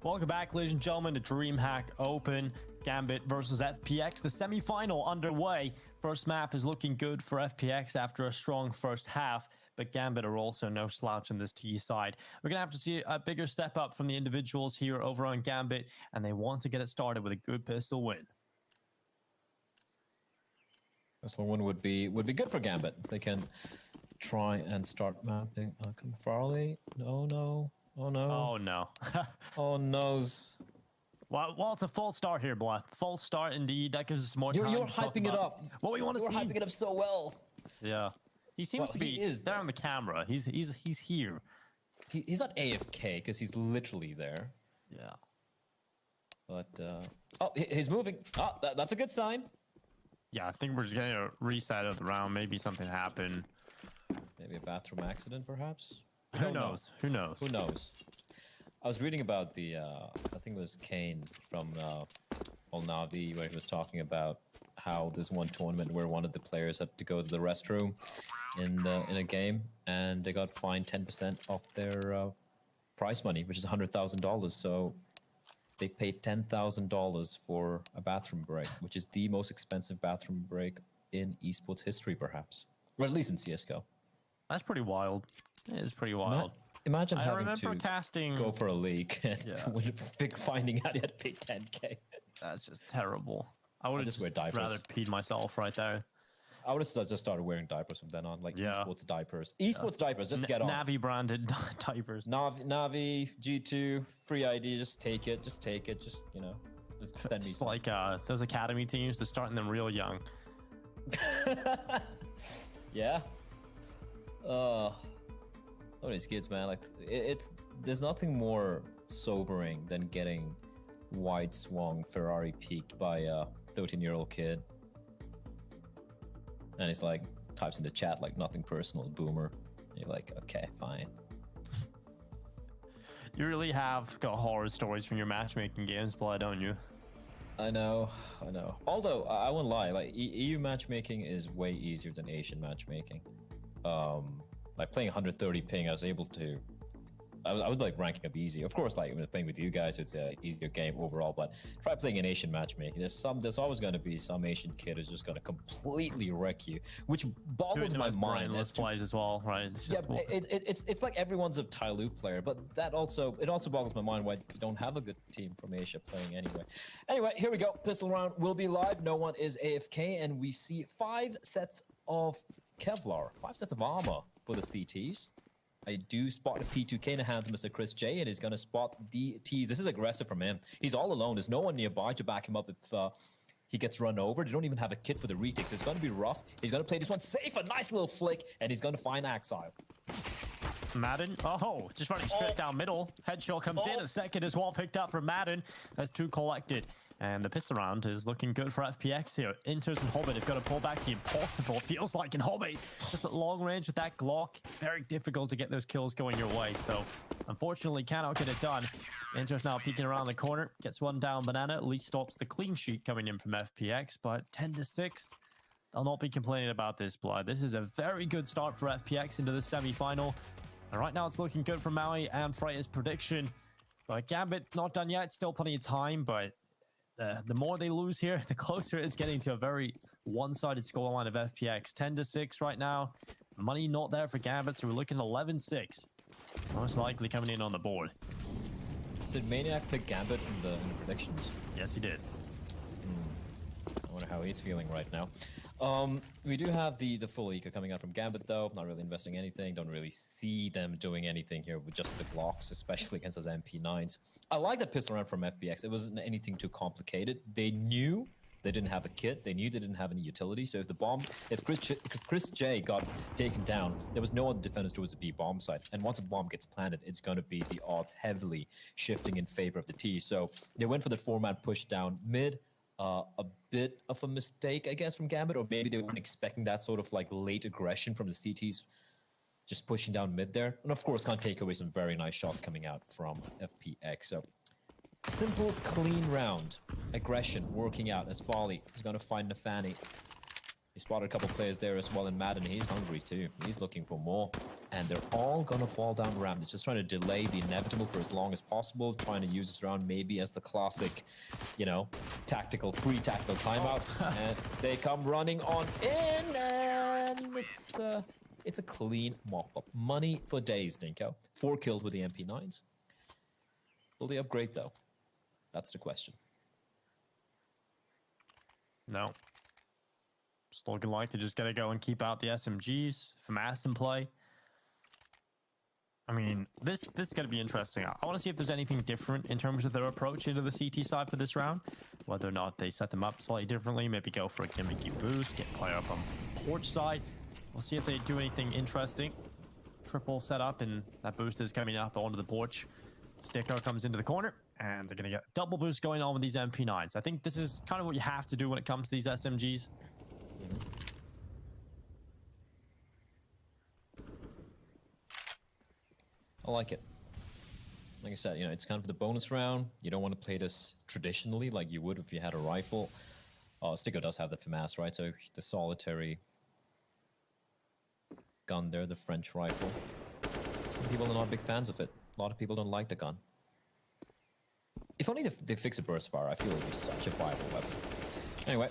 Welcome back, ladies and gentlemen, to Dreamhack Open. Gambit versus FPX, the semi-final underway. First map is looking good for FPX after a strong first half. but Gambit are also no slouch in this T side. We're going to have to see a bigger step up from the individuals here over on Gambit, and they want to get it started with a good pistol win. This one would be good for Gambit. They can try and start mounting. Come Farley. Oh no. Oh no. Oh no. Oh noes. Well, it's a full start here, Blah. Full start indeed. That gives us more time. You're to talk hyping it about up. What we want to see. You're hyping it up so well. Yeah. He seems to be there on the camera. He's here. He's not AFK because he's literally there. Yeah. But oh, he's moving. Oh, that's a good sign. Yeah, I think we're just getting a reset of the round. Maybe something happened. Maybe a bathroom accident, perhaps. Who knows? Who knows? Who knows? I was reading about the, I think it was Kane from Navi, where he was talking about how there's one tournament where one of the players had to go to the restroom in a game, and they got fined 10% off their prize money, which is $100,000. So they paid $10,000 for a bathroom break, which is the most expensive bathroom break in esports history, perhaps, or at least in CS:GO. That's pretty wild. It is pretty wild. Imagine having remember to casting... go for a league and finding out you had to pay 10K. That's just terrible. I would have just wear diapers. rather peed myself right there. I would have just started wearing diapers from then on, like esports diapers. Esports diapers, just get on. Navi branded diapers. Navi, G2, free ID, just take it, just you know, just send me It's some. like those academy teams, they're starting them real young. Yeah. Oh, these kids, man, like there's nothing more sobering than getting wide swung Ferrari peaked by a 13-year-old kid. And he's like, types in the chat like nothing personal, boomer. And you're like, okay, fine. You really have got horror stories from your matchmaking games, Blood, don't you? I know. Although I won't lie, like EU matchmaking is way easier than Asian matchmaking. Like playing 130 ping, I was able to. I was like ranking up easy. Of course, like when playing with you guys, it's a easier game overall. But try playing an Asian matchmaking. There's always going to be some Asian kid who's just going to completely wreck you, which boggles my mind. Let's plays as well, right? It's just, it's like everyone's a Tyloo player, but it also boggles my mind why you don't have a good team from Asia playing anyway. Anyway, here we go. Pistol round will be live. No one is AFK, and we see 5 sets of Kevlar, 5 sets of armor for the CTs. I do spot a P2K in the hands of Mr. Chris J, and he's going to spot the Ts. This is aggressive from him. He's all alone. There's no one nearby to back him up if he gets run over. They don't even have a kit for the retake, so it's going to be rough. He's going to play this one safe, a nice little flick, and he's going to find Axile. Madden, just running straight down middle. Headshot comes in, a second as well picked up from Madden. That's 2 collected. And the pistol round is looking good for FPX here. Inters and Hobbit have got to pull back the impossible. Feels like in Hobbit, just at long range with that Glock, very difficult to get those kills going your way. So unfortunately cannot get it done. Inters now peeking around the corner, gets one down. Banana at least stops the clean sheet coming in from FPX, but 10-6. I'll not be complaining about this, Blood. This is a very good start for FPX into the semi-final. And right now it's looking good for Maui and Freighter's prediction. But Gambit not done yet, still plenty of time, but the more they lose here, the closer it's getting to a very one-sided scoreline of FPX. 10-6 right now. Money not there for Gambit, so we're looking at 11-6. Most likely coming in on the board. Did Maniac pick Gambit in the predictions? Yes, he did. I wonder how he's feeling right now. We do have the full eco coming out from Gambit, though. Not really investing anything. Don't really see them doing anything here with just the Glocks, especially against those MP9s. I like that pistol round from FBX. It wasn't anything too complicated. They knew they didn't have a kit. They knew they didn't have any utility. So if Chris J got taken down, there was no other defenders towards the B bomb site. And once a bomb gets planted, it's going to be the odds heavily shifting in favor of the T. So they went for the 4-man push down mid. A bit of a mistake, I guess, from Gambit, or maybe they weren't expecting that sort of like late aggression from the CTs just pushing down mid there. And of course, can't take away some very nice shots coming out from FPX. So simple, clean round. Aggression working out as Folly is going to find Nafani. He spotted a couple players there as well in Madden. He's hungry too. He's looking for more. And they're all going to fall down the ramp. It's just trying to delay the inevitable for as long as possible. Trying to use this round maybe as the classic, you know, free tactical timeout. And they come running on in. And It's a clean mop-up. Money for days, Dinko. 4 kills with the MP9s. Will they upgrade, though? That's the question. No. It's looking like they're just going to go and keep out the SMGs. FAMAS in play. I mean, this is going to be interesting. I want to see if there's anything different in terms of their approach into the CT side for this round. Whether or not they set them up slightly differently. Maybe go for a gimmicky boost. Get player up on porch side. We'll see if they do anything interesting. Triple setup, and that boost is coming up onto the porch. Sticker comes into the corner, and they're going to get a double boost going on with these MP9s. I think this is kind of what you have to do when it comes to these SMGs. I like it. Like I said, you know, it's kind of the bonus round. You don't want to play this traditionally like you would if you had a rifle. Sticker does have the FAMAS, right? So the solitary gun there, the French rifle. Some people are not big fans of it. A lot of people don't like the gun. If only they fix a burst fire, I feel like it's such a viable weapon. Anyway,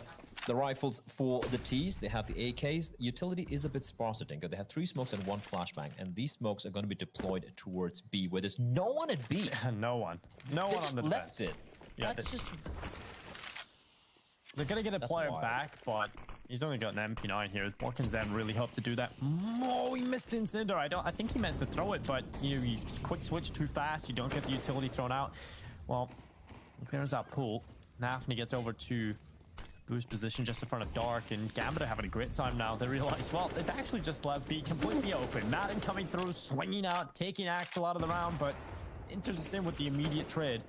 the rifles for the Ts, they have the AKs. Utility is a bit sparse, Dinko. They have 3 smokes and 1 flashbang, and these smokes are going to be deployed towards B, where there's no one at B. No one. No one on the left defense. it. Yeah, that's just... They're going to get a player back, but he's only got an MP9 here. What can Zen really hope to do that? Oh, he missed the Incinder. I think he meant to throw it, but you quick switch too fast. You don't get the utility thrown out. Well, he clears that pool. Nafni gets over to boost position just in front of Dark, and Gambit are having a great time now. They realize, well, they've actually just left B completely open. Madden coming through, swinging out, taking Axel out of the round, but enters in with the immediate trade.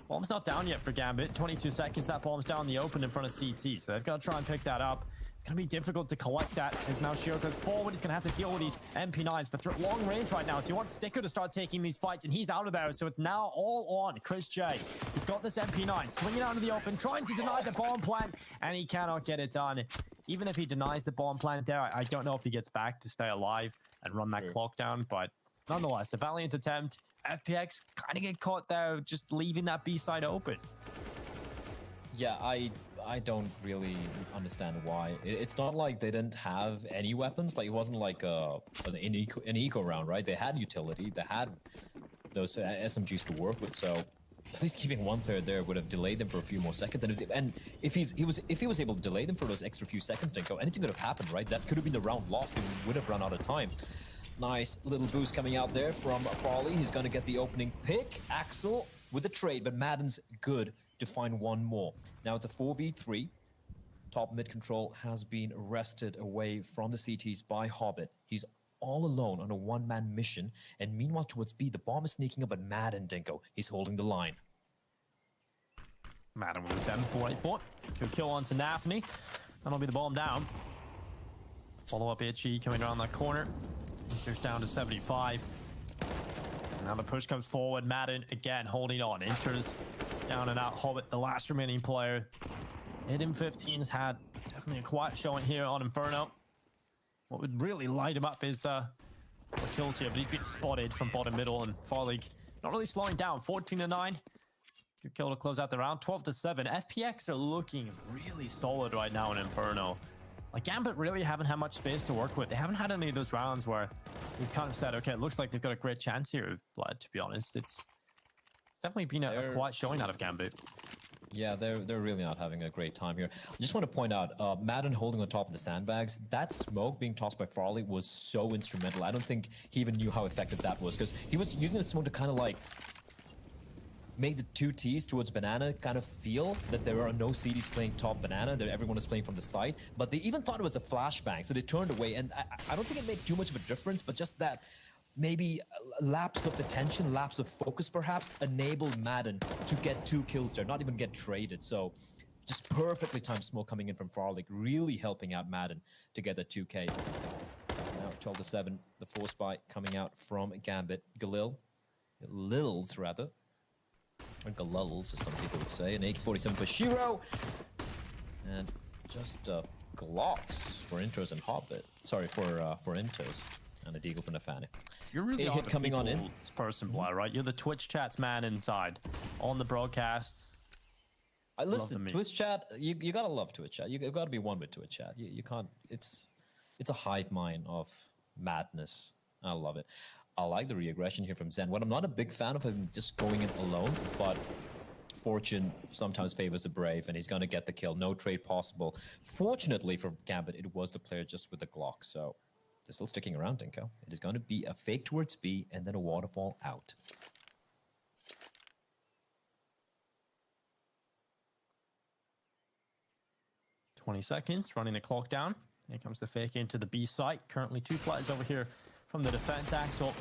Bomb's not down yet for Gambit. 22 seconds, that bomb's down in the open in front of CT, so they've got to try and pick that up. It's going to be difficult to collect that as now Shiro goes forward. He's going to have to deal with these MP9s, but they're at long range right now, so he wants Sticker to start taking these fights, and he's out of there, so it's now all on Chris J. He's got this MP9, swinging out into the open, trying to deny the bomb plant, and he cannot get it done. Even if he denies the bomb plant there, I don't know if he gets back to stay alive and run that clock down, but nonetheless, a valiant attempt. FPX kind of get caught there, just leaving that B side open. Yeah, I don't really understand why. It's not like they didn't have any weapons. Like, it wasn't like an eco round, right? They had utility. They had those SMGs to work with. So at least keeping one player there would have delayed them for a few more seconds. And if he was able to delay them for those extra few seconds, Dinko, anything could have happened, right? That could have been the round lost. He would have run out of time. Nice little boost coming out there from Farley. He's going to get the opening pick. Axel with the trade, but Madden's good to find one more. Now it's a 4v3. Top mid control has been wrested away from the CTs by Hobbit. He's all alone on a one-man mission. And meanwhile, towards B, the bomb is sneaking up at Madden, Dinko. He's holding the line. Madden with a 7-4-8-4. Good kill onto Nafni. That'll be the bomb down. Follow-up Itchy coming around that corner. Enters down to 75. Now the push comes forward. Madden again holding on. Enters down and out. Hobbit, the last remaining player. Hidden 15's had definitely a quiet showing here on Inferno. What would really light him up is the kills here, but he's been spotted from bottom middle, and Farley not really slowing down. 14-9. Good kill to close out the round. 12-7. FPX are looking really solid right now in Inferno. Like, Gambit really haven't had much space to work with. They haven't had any of those rounds where we've kind of said, okay, it looks like they've got a great chance here, Blood, to be honest. It's definitely been a quiet showing out of Gambit. Yeah, they're really not having a great time here. I just want to point out, Madden holding on top of the sandbags, that smoke being tossed by Farley was so instrumental. I don't think he even knew how effective that was, because he was using the smoke to kind of like make the 2 Ts towards Banana kind of feel that there are no CDs playing top Banana, that everyone is playing from the side, but they even thought it was a flashbang, so they turned away, and I don't think it made too much of a difference, but just that maybe a lapse of attention, lapse of focus perhaps, enabled Madden to get 2 kills there, not even get traded. So just perfectly timed smoke coming in from Farley, really helping out Madden to get that 2K. Now 12-7, the force buy coming out from Gambit. Lils rather. Or Galulls, as some people would say. An AK-47 for Shiro. And just Glocks for Intros and Hobbit. Sorry, for Intros. And a Deagle for Nafani. You're really a hit coming on in. Person, Blair, right? You're the Twitch chat's man inside. On the broadcast. I listen, Twitch chat, you gotta love Twitch chat. You gotta be one with Twitch chat. You can't, it's a hive mind of Madness. I love it. I like the re-aggression here from Zen. What I'm not a big fan of him just going in alone, but fortune sometimes favors the brave, and he's going to get the kill. No trade possible. Fortunately for Gambit, it was the player just with the Glock, so they're still sticking around, Dinko. It is going to be a fake towards B and then a waterfall out. Seconds, running the clock down. Here comes the fake into the B site. Currently 2 players over here from the defense. Axel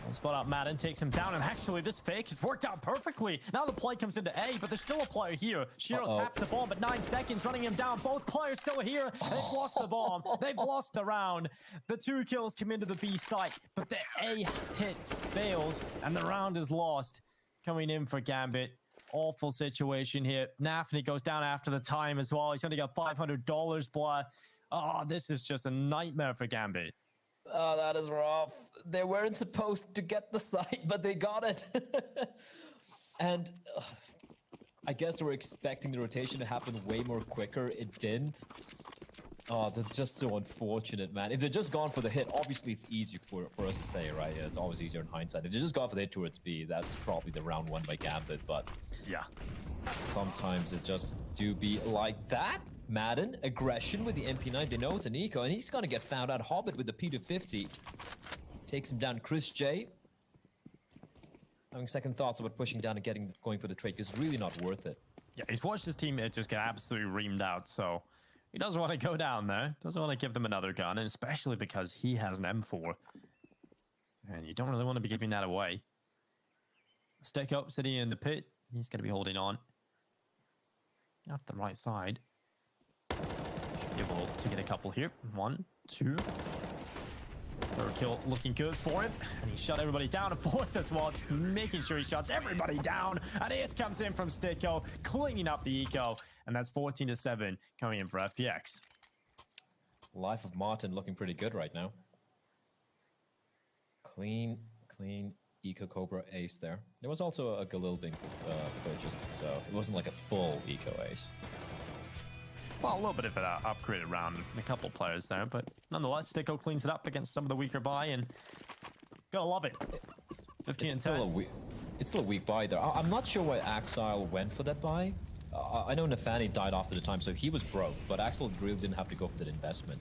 will spot out Madden, takes him down, and actually this fake has worked out perfectly. Now the play comes into A, but there's still a player here. Shiro taps the bomb, but 9 seconds, running him down. Both players still here. They've lost the bomb. They've lost the round. The 2 kills come into the B site, but the A hit fails, and the round is lost. Coming in for Gambit. Awful situation here. Nafny goes down after the time as well. He's only got $500, but oh, this is just a nightmare for Gambit. Oh, that is rough. They weren't supposed to get the site, but they got it. And I guess they were expecting the rotation to happen way more quicker. It didn't. Oh, that's just so unfortunate, man. If they're just gone for the hit, obviously it's easy for us to say, right? Yeah, it's always easier in hindsight. If they just gone for the hit towards B, that's probably the round 1 by Gambit, but yeah, sometimes it just do be like that. Madden, aggression with the MP9. They know it's an eco, and he's going to get found out. Hobbit with the P250 takes him down. Chris J having second thoughts about pushing down and going for the trade, because it's really not worth it. Yeah, he's watched his teammate just get absolutely reamed out, so he doesn't want to go down there. Doesn't want to give them another gun, and especially because he has an M4. And you don't really want to be giving that away. Stick up, sitting in the pit. He's going to be holding on. Up the right side. Should be able to get a couple here. 1, 2. Third kill looking good for him. And he shut everybody down. A 4th as well, just making sure he shuts everybody down. And ace comes in from Sticko, cleaning up the eco. And that's 14-7 coming in for FPX. Life of Martin looking pretty good right now. Clean Eco Cobra ace there. There was also a Galil being purchased, so it wasn't like a full Eco ace. Well, a little bit of an upgraded round, a couple players there, but nonetheless, Sticko cleans it up against some of the weaker buy, and gotta love it. 15 and 10. It's still a weak buy there. I'm not sure why Axile went for that buy. I know Nafani died after the time, so he was broke, but Axel really didn't have to go for that investment.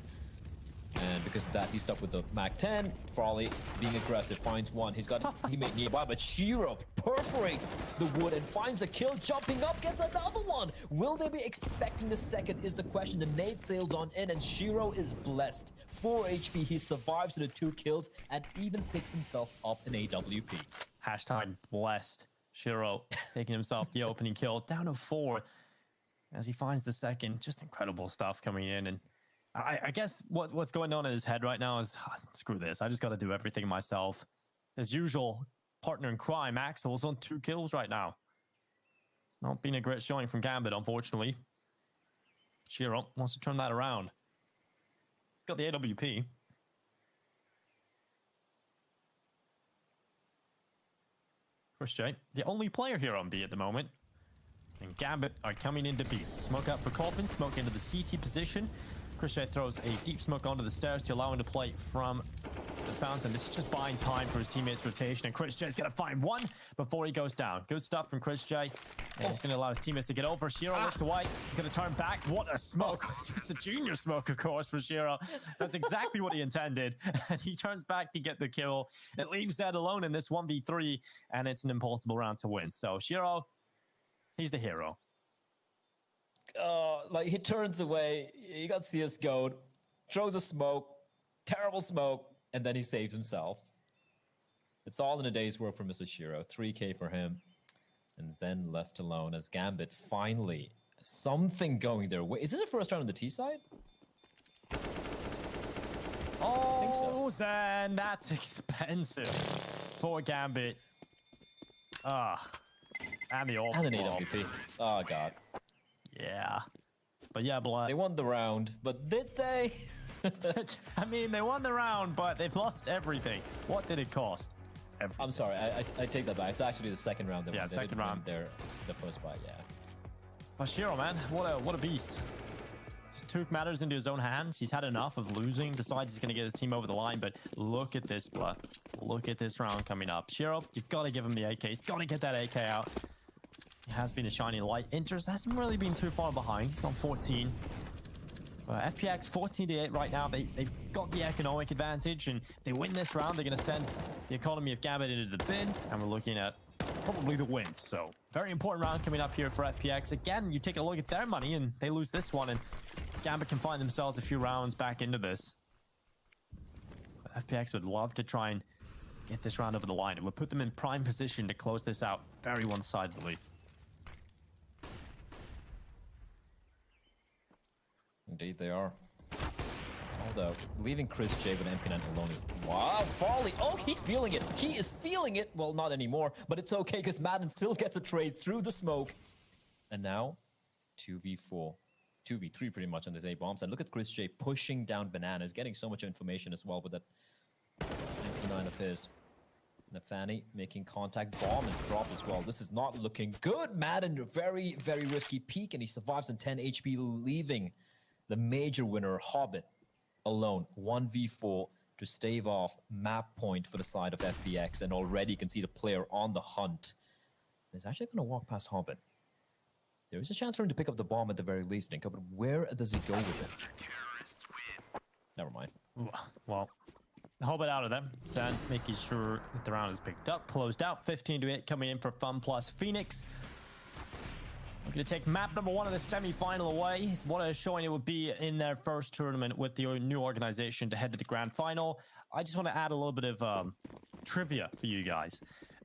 And because of that, he's stuck with the MAC-10. Frawley being aggressive, finds one. He's got a teammate nearby, but Shiro perforates the wood and finds a kill. Jumping up, gets another one. Will they be expecting the second is the question. The nade sails on in, and Shiro is blessed. 4 HP, he survives to the 2 kills, and even picks himself up in AWP. Hashtag blessed. Shiro taking himself the opening kill, down to 4 as he finds the second. Just incredible stuff coming in, and I guess what's going on in his head right now is, screw this, I just got to do everything myself. As usual, partner in crime, Axel's on 2 kills right now. It's not been a great showing from Gambit, unfortunately. Shiro wants to turn that around. Got the AWP. Chris J, the only player here on B at the moment. And Gambit are coming into B. Smoke out for Coffin, smoke into the CT position. Chris J throws a deep smoke onto the stairs to allow him to play from the fountain. This is just buying time for his teammates' rotation, and Chris J's going to find one before he goes down. Good stuff from Chris J. And he's going to allow his teammates to get over. Shiro looks away. He's going to turn back. What a smoke. It's a junior smoke, of course, for Shiro. That's exactly what he intended. And he turns back to get the kill. It leaves Zed alone in this 1v3, and it's an impossible round to win. So Shiro, he's the hero. Like, he turns away, he got CSGO'd, throws a smoke, terrible smoke, and then he saves himself. It's all in a day's work for Mr. Shiro. 3K for him. And Zen left alone as Gambit finally something going their way. Is this a first round on the T side? Oh, I think so. Zen, that's expensive for Gambit. And the AWP. And an AWP. Oh, God. Yeah. But yeah, Blood. They won the round, but did they? I mean, they won the round, but they've lost everything. What did it cost? Everything. I'm sorry, I take that back. It's actually the second round. Yeah, second round. The first buy, yeah. But Shiro, man, what a beast. Just took matters into his own hands. He's had enough of losing. Decides he's going to get his team over the line. But look at this, blah. Look at this round coming up. Shiro, you've got to give him the AK. He's got to get that AK out. He has been a shining light. Interest hasn't really been too far behind. He's on 14. FPX 14-8 right now. They've got the economic advantage, and they win this round. They're going to send the economy of Gambit into the bin, and we're looking at probably the win. So very important round coming up here for FPX. Again, you take a look at their money, and they lose this one, and Gambit can find themselves a few rounds back into this. But FPX would love to try and get this round over the line. It would put them in prime position to close this out very one-sidedly. Indeed, they are. Although, leaving Chris J with MP9 alone is... Wow, Farley! Oh, he's feeling it! He is feeling it! Well, not anymore, but it's okay, because Madden still gets a trade through the smoke. And now, 2v4. 2v3 pretty much on this A-bombs. And look at Chris J pushing down Bananas, getting so much information as well with that MP9 of his. Nafani making contact. Bomb is dropped as well. This is not looking good. Madden, very, very risky peek, and he survives on 10 HP, leaving the major winner, Hobbit, alone. 1v4 to stave off map point for the side of FPX, and already you can see the player on the hunt. He's actually going to walk past Hobbit. There is a chance for him to pick up the bomb at the very least, Nico, but where does he go with it? Never mind. Well, Hobbit out of them. Stan making sure that the round is picked up. Closed out. 15-8 coming in for FunPlus Phoenix. We're going to take map number 1 of the semi-final away. What a showing it would be in their first tournament with the new organization to head to the grand final. I just want to add a little bit of trivia for you guys.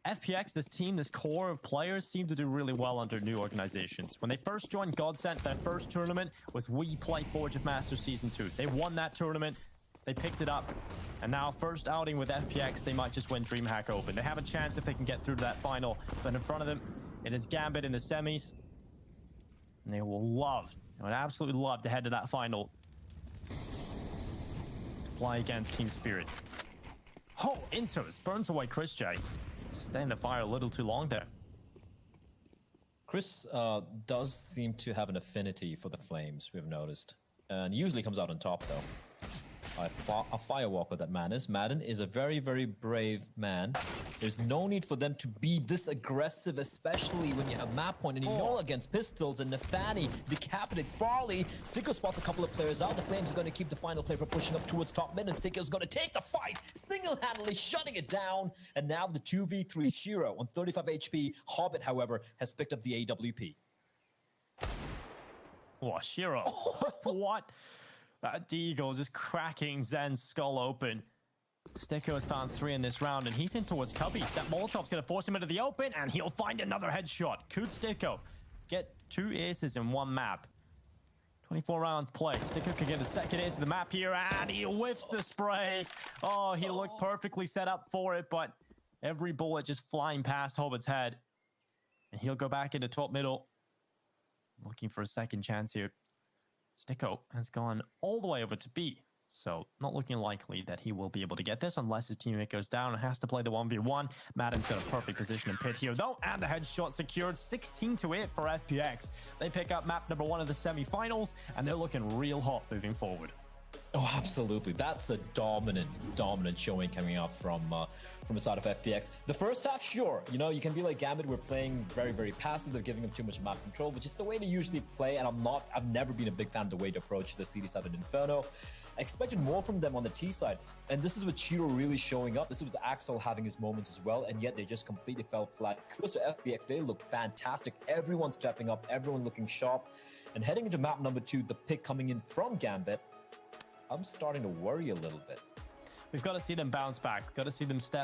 FPX, this team, this core of players, seem to do really well under new organizations. When they first joined Godsent, their first tournament was We Play Forge of Masters Season 2. They won that tournament. They picked it up. And now, first outing with FPX, they might just win Dreamhack Open. They have a chance if they can get through to that final. But in front of them, it is Gambit in the semis. And they would absolutely love to head to that final. Play against Team Spirit. Oh, Intos burns away Chris J. Just stay in the fire a little too long there. Chris does seem to have an affinity for the flames, we've noticed. And usually comes out on top, though. A firewalker that man is. Madden is a very, very brave man. There's no need for them to be this aggressive, especially when you have map point and you know against pistols, and Nafani decapitates Farley. Sticko spots a couple of players out. The Flames are going to keep the final play for pushing up towards top mid, and Sticko's going to take the fight, single-handedly shutting it down. And now the 2v3 Shiro on 35 HP. Hobbit, however, has picked up the AWP. Oh, Shiro. What? That Deagle just cracking Zen's skull open. Sticko has found 3 in this round, and he's in towards Cubby. That Molotov's going to force him into the open, and he'll find another headshot. Could Sticko get 2 aces in 1 map? 24 rounds played. Sticko could get a second ace of the map here, and he whiffs the spray. Oh, he looked perfectly set up for it, but every bullet just flying past Hobbit's head. And he'll go back into top middle. Looking for a second chance here. Sticko has gone all the way over to B, so not looking likely that he will be able to get this unless his teammate goes down and has to play the 1v1. Madden's got a perfect position in pit here, though, and the headshot secured. 16-8 for FPX. They pick up map number 1 of the semifinals, and they're looking real hot moving forward. Oh, absolutely. That's a dominant showing coming out from the side of FPX. The first half, sure. You know, you can be like Gambit. We're playing very, very passive. They're giving them too much map control, which is the way to usually play. And I've never been a big fan of the way to approach the CD7 Inferno. I expected more from them on the T side. And this is with Chiro really showing up. This is with Axel having his moments as well. And yet they just completely fell flat. Kudos to FPX. They looked fantastic. Everyone stepping up. Everyone looking sharp. And heading into map number 2, the pick coming in from Gambit. I'm starting to worry a little bit. We've got to see them bounce back. We've got to see them step